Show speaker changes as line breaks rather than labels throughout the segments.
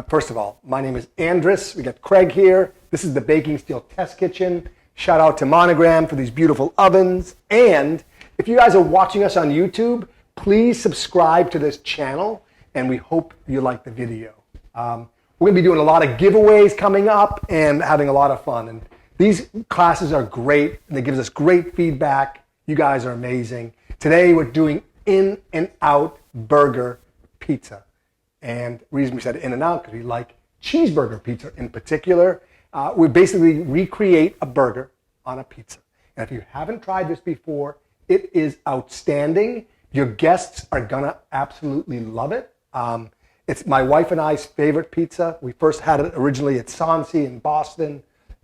First of all, my name is Andres. We got Craig here. This is the Baking Steel Test Kitchen. Shout out to Monogram for these beautiful ovens. And if you guys are watching us on YouTube, please subscribe to this channel, and we hope you like the video. We're going to be doing a lot of giveaways coming up and having a lot of fun. And these classes are great, and they give us great feedback. You guys are amazing. Today we're doing In-N-Out Burger Pizza. And the reason we said In-N-Out because we like cheeseburger pizza in particular. We basically recreate a burger on a pizza. And if you haven't tried this before, it is outstanding. Your guests are gonna absolutely love it. It's my wife and I's favorite pizza. We first had it originally at Sansi in Boston,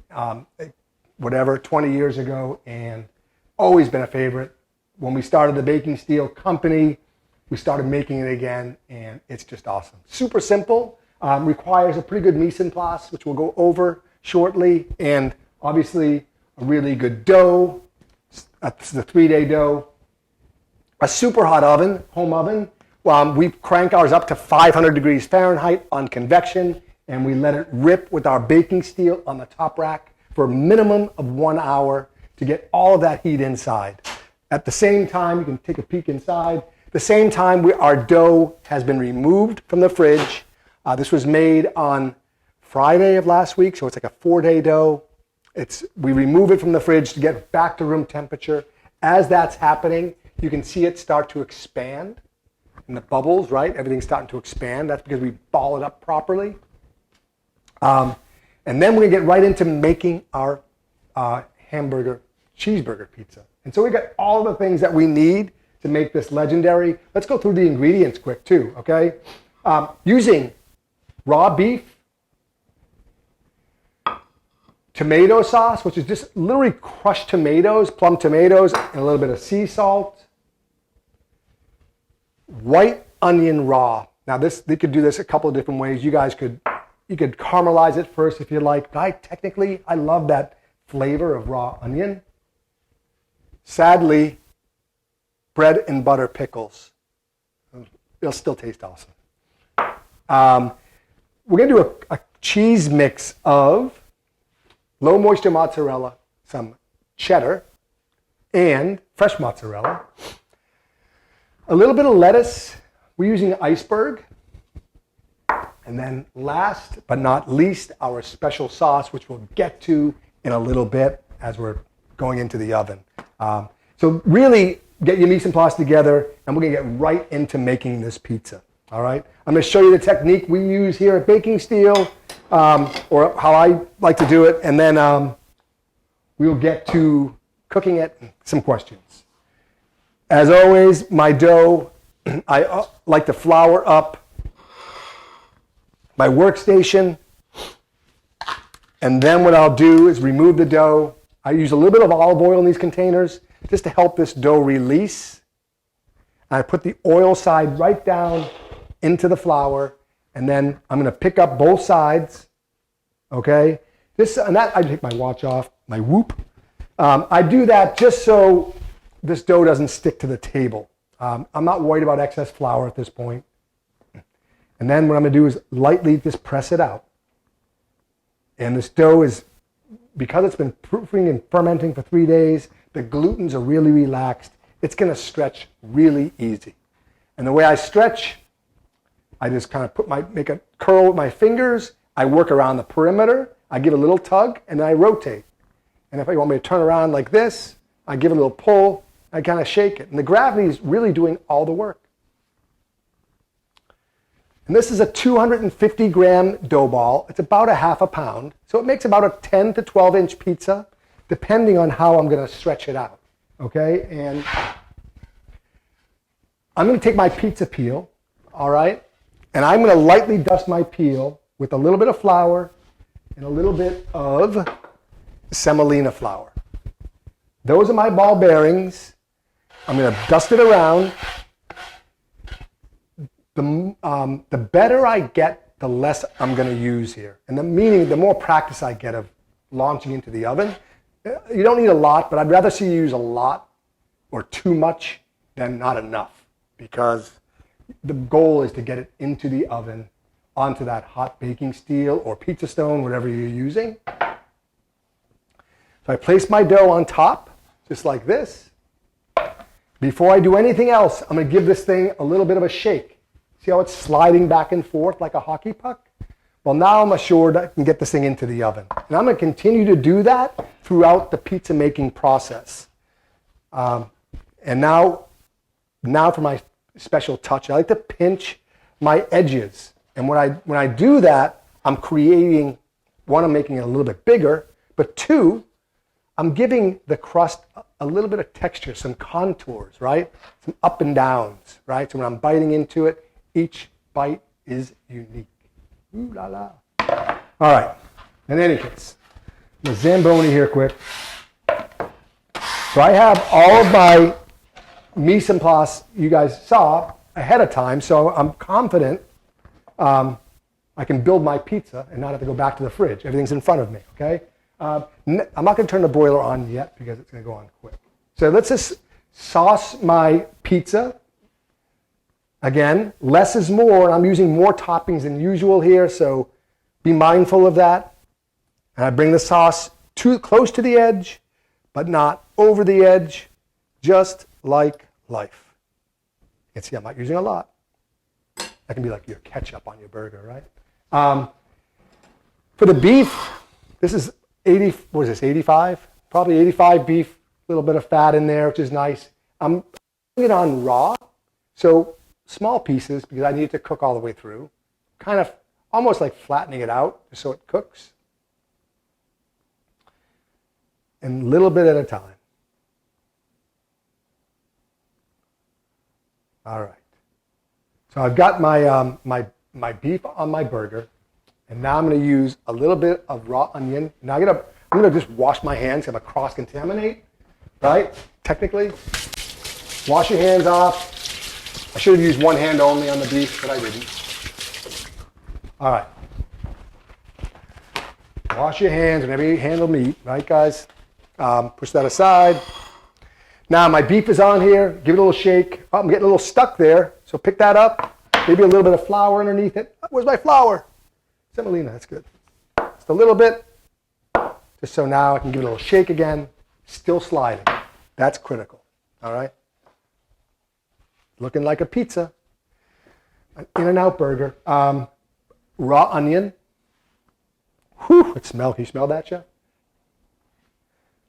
20 years ago, and always been a favorite. When we started the Baking Steel company, we started making it again, and it's just awesome. Super simple, requires a pretty good mise en place, which we'll go over shortly, and obviously a really good dough. This is a 3-day dough. A super hot oven, home oven. We crank ours up to 500 degrees Fahrenheit on convection, and we let it rip with our baking steel on the top rack for a minimum of 1 hour to get all of that heat inside. At the same time, you can take a peek inside. At the same time, our dough has been removed from the fridge. This was made on Friday of last week, so it's like a 4-day dough. We remove it from the fridge to get back to room temperature. As that's happening, you can see it start to expand. And the bubbles, right? Everything's starting to expand. That's because we ball it up properly. And then we're going to get right into making our cheeseburger pizza. And so we got all the things that we need to make this legendary. Let's go through the ingredients quick too, okay? Using raw beef, tomato sauce, which is just literally crushed tomatoes, plum tomatoes, and a little bit of sea salt. White onion raw. Now they could do this a couple of different ways. You could caramelize it first if you like, but I love that flavor of raw onion. Sadly, bread and butter pickles. It'll still taste awesome. We're going to do a cheese mix of low moisture mozzarella, some cheddar, and fresh mozzarella. A little bit of lettuce. We're using iceberg. And then last but not least, our special sauce, which we'll get to in a little bit as we're going into the oven. So really get your mise en place together, and we're going to get right into making this pizza. All right? I'm going to show you the technique we use here at Baking Steel, or how I like to do it, and then we'll get to cooking it and some questions. As always, my dough, I like to flour up my workstation, and then what I'll do is remove the dough. I use a little bit of olive oil in these containers just to help this dough release. I put the oil side right down into the flour, and then I'm going to pick up both sides, okay? I take my watch off, my whoop. I do that just so this dough doesn't stick to the table. I'm not worried about excess flour at this point. And then what I'm going to do is lightly just press it out. And this dough is, because it's been proofing and fermenting for 3 days, the glutens are really relaxed. It's going to stretch really easy. And the way I stretch, I just kind of make a curl with my fingers. I work around the perimeter. I give a little tug, and then I rotate. And if you want me to turn around like this, I give it a little pull. I kind of shake it. And the gravity is really doing all the work. And this is a 250-gram dough ball. It's about a half a pound. So it makes about a 10 to 12-inch pizza, depending on how I'm going to stretch it out. Okay? And I'm going to take my pizza peel, all right? And I'm going to lightly dust my peel with a little bit of flour and a little bit of semolina flour. Those are my ball bearings. I'm going to dust it around. The better I get, the less I'm going to use here. And the more practice I get of launching into the oven. You don't need a lot, but I'd rather see you use a lot or too much than not enough, because the goal is to get it into the oven onto that hot baking steel or pizza stone, whatever you're using. So I place my dough on top, just like this. Before I do anything else, I'm going to give this thing a little bit of a shake. See how it's sliding back and forth like a hockey puck? Well, now I'm assured I can get this thing into the oven. And I'm going to continue to do that throughout the pizza making process. And now for my special touch, I like to pinch my edges. And when I do that, I'm creating, one, I'm making it a little bit bigger, but two, I'm giving the crust a little bit of texture, some contours, right? Some up and downs, right? So when I'm biting into it, each bite is unique. Ooh la la. All right, in any case, the Zamboni here quick. So I have all of my mise en place you guys saw ahead of time, so I'm confident I can build my pizza and not have to go back to the fridge. Everything's in front of me, okay? I'm not going to turn the broiler on yet because it's going to go on quick. So let's just sauce my pizza. Again, less is more, and I'm using more toppings than usual here, so be mindful of that. And I bring the sauce too close to the edge, but not over the edge, just like life. You can see I'm not using a lot. That can be like your ketchup on your burger, right? For the beef, this is 85? Probably 85 beef, a little bit of fat in there, which is nice. I'm putting it on raw, so small pieces because I need it to cook all the way through. Kind of almost like flattening it out just so it cooks. And a little bit at a time. All right. So I've got my my beef on my burger, and now I'm going to use a little bit of raw onion. Now I'm going to just wash my hands. I'm going to cross-contaminate, right? Technically, wash your hands off. I should have used one hand only on the beef, but I didn't. All right. Wash your hands whenever you handle meat, right, guys? Push that aside. Now my beef is on here. Give it a little shake. Oh, I'm getting a little stuck there, so pick that up. Maybe a little bit of flour underneath it. Where's my flour? Semolina, that's good. Just a little bit, just so now I can give it a little shake again. Still sliding. That's critical, all right? Looking like a pizza. An In-N-Out burger. Raw onion. Whew, it smells. Can you smell that, Jeff?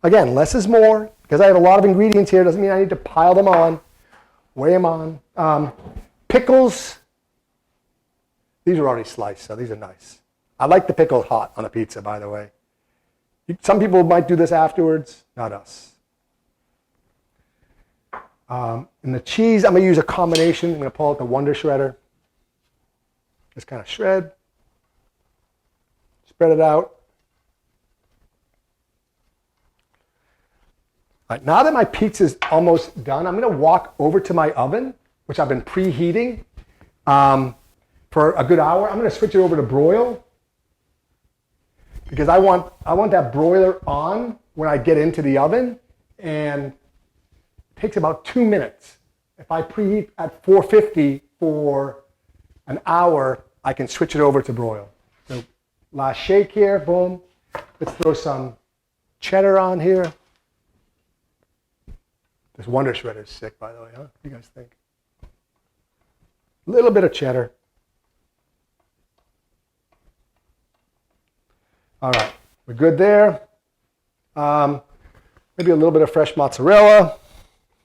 Again, less is more. Because I have a lot of ingredients here, doesn't mean I need to pile them on. Weigh them on. Pickles. These are already sliced, so these are nice. I like the pickle hot on a pizza, by the way. Some people might do this afterwards, not us. And the cheese, I'm going to use a combination. I'm going to pull out the Wonder Shredder. Just kind of shred. Spread it out. All right, now that my pizza is almost done, I'm going to walk over to my oven, which I've been preheating for a good hour. I'm going to switch it over to broil because I want that broiler on when I get into the oven, and it takes about 2 minutes. If I preheat at 450 for an hour, I can switch it over to broil. So last shake here, boom. Let's throw some cheddar on here. This Wonder Shredder is sick, by the way, huh? What do you guys think? A little bit of cheddar. All right, we're good there. Maybe a little bit of fresh mozzarella.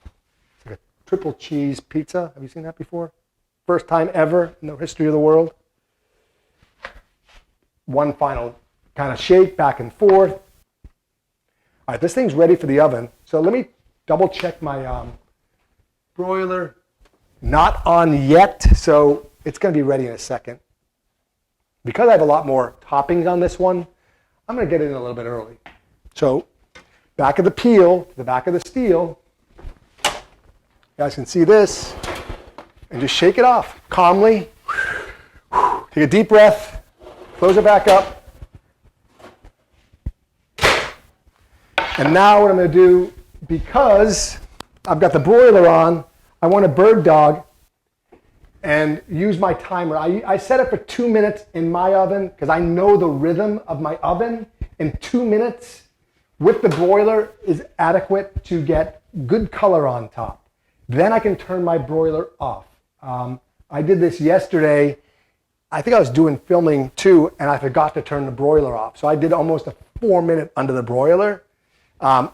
It's like a triple cheese pizza. Have you seen that before? First time ever in the history of the world. One final kind of shake back and forth. All right, this thing's ready for the oven. So let me double check my broiler. Not on yet, so it's going to be ready in a second. Because I have a lot more toppings on this one, I'm going to get it in a little bit early. So back of the peel to the back of the steel. You guys can see this. And just shake it off calmly. Take a deep breath. Close it back up. And now what I'm going to do, because I've got the broiler on, I want a bird dog. and use my timer. I set it for 2 minutes in my oven because I know the rhythm of my oven. And 2 minutes with the broiler is adequate to get good color on top. Then I can turn my broiler off. I did this yesterday. I think I was doing filming too, and I forgot to turn the broiler off. So I did almost a 4-minute under the broiler.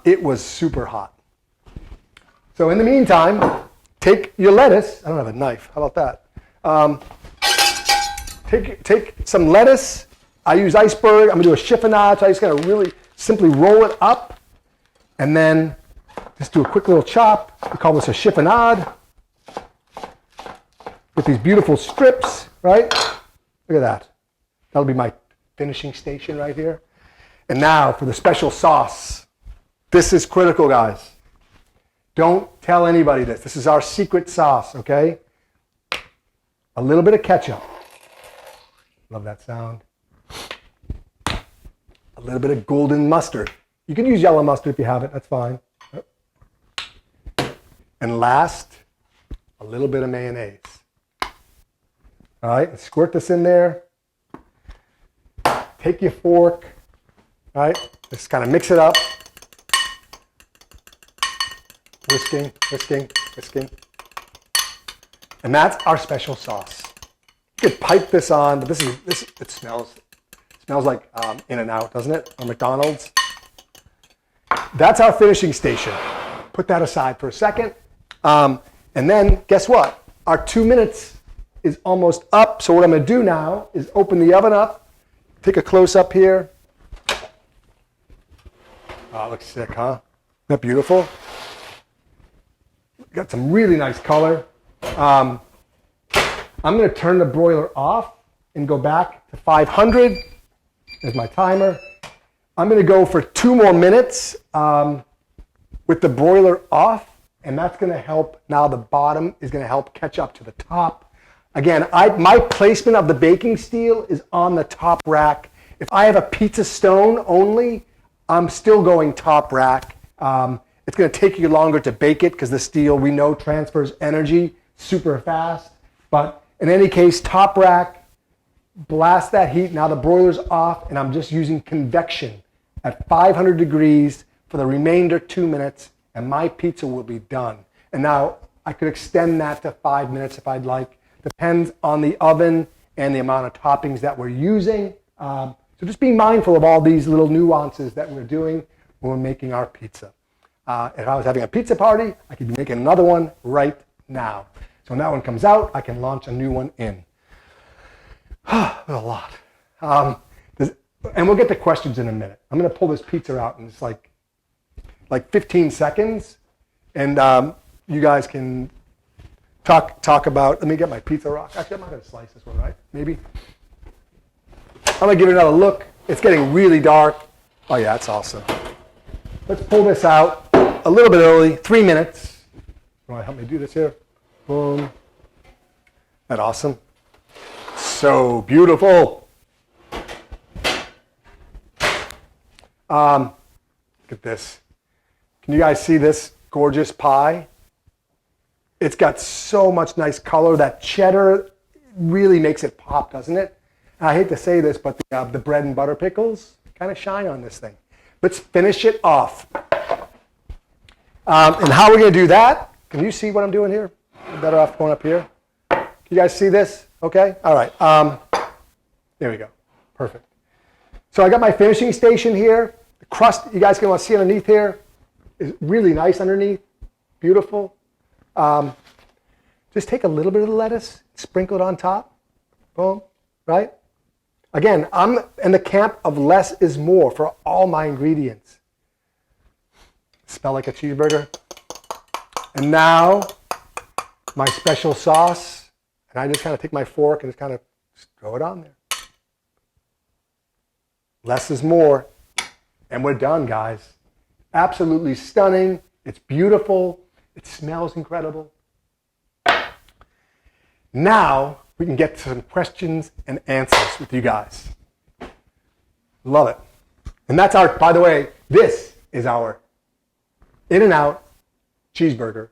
It was super hot. So in the meantime, take your lettuce. I don't have a knife. How about that? Take some lettuce. I use iceberg. I'm going to do a chiffonade. So I just got to really simply roll it up and then just do a quick little chop. We call this a chiffonade. With these beautiful strips, right? Look at that. That'll be my finishing station right here. And now for the special sauce. This is critical, guys. Don't tell anybody this. This is our secret sauce, okay? A little bit of ketchup. Love that sound. A little bit of golden mustard. You can use yellow mustard if you have it. That's fine. And last, a little bit of mayonnaise. All right, squirt this in there. Take your fork, all right? Just kind of mix it up. Whisking, whisking, whisking. And that's our special sauce. You could pipe this on, but it smells like In-N-Out, doesn't it? Or McDonald's. That's our finishing station. Put that aside for a second. And then guess what? Our 2 minutes is almost up. So what I'm going to do now is open the oven up. Take a close up here. Oh, it looks sick, huh? Isn't that beautiful? Got some really nice color. I'm going to turn the broiler off and go back to 500. There's my timer. I'm going to go for 2 more minutes with the broiler off, and that's going to help. Now the bottom is going to help catch up to the top. Again, my placement of the baking steel is on the top rack. If I have a pizza stone only, I'm still going top rack. It's going to take you longer to bake it because the steel, we know, transfers energy super fast. But in any case, top rack, blast that heat. Now the broiler's off, and I'm just using convection at 500 degrees for the remainder 2 minutes, and my pizza will be done. And now I could extend that to 5 minutes if I'd like. Depends on the oven and the amount of toppings that we're using. So just be mindful of all these little nuances that we're doing when we're making our pizza. If I was having a pizza party, I could be making another one right now. So when that one comes out, I can launch a new one in. There's a lot. And we'll get to questions in a minute. I'm going to pull this pizza out in just like 15 seconds. And you guys can talk about, let me get my pizza rock. Actually, I'm not going to slice this one, right? Maybe. I'm going to give it another look. It's getting really dark. Oh, yeah, that's awesome. Let's pull this out a little bit early, 3 minutes. You want to help me do this here? Boom. Isn't that awesome? So beautiful. Look at this. Can you guys see this gorgeous pie? It's got so much nice color. That cheddar really makes it pop, doesn't it? And I hate to say this, but the bread and butter pickles kind of shine on this thing. Let's finish it off. And how are we going to do that? Can you see what I'm doing here? I'm better off going up here. Can you guys see this? Okay? All right. There we go. Perfect. So I got my finishing station here. The crust, you guys can want to see underneath here, is really nice underneath. Beautiful. Just take a little bit of the lettuce, sprinkle it on top. Boom. Right? Again, I'm in the camp of less is more for all my ingredients. Smell like a cheeseburger. And now, my special sauce. And I just kind of take my fork and just kind of throw it on there. Less is more. And we're done, guys. Absolutely stunning. It's beautiful. It smells incredible. Now, we can get to some questions and answers with you guys. Love it. And that's our, by the way, this is our In-N-Out cheeseburger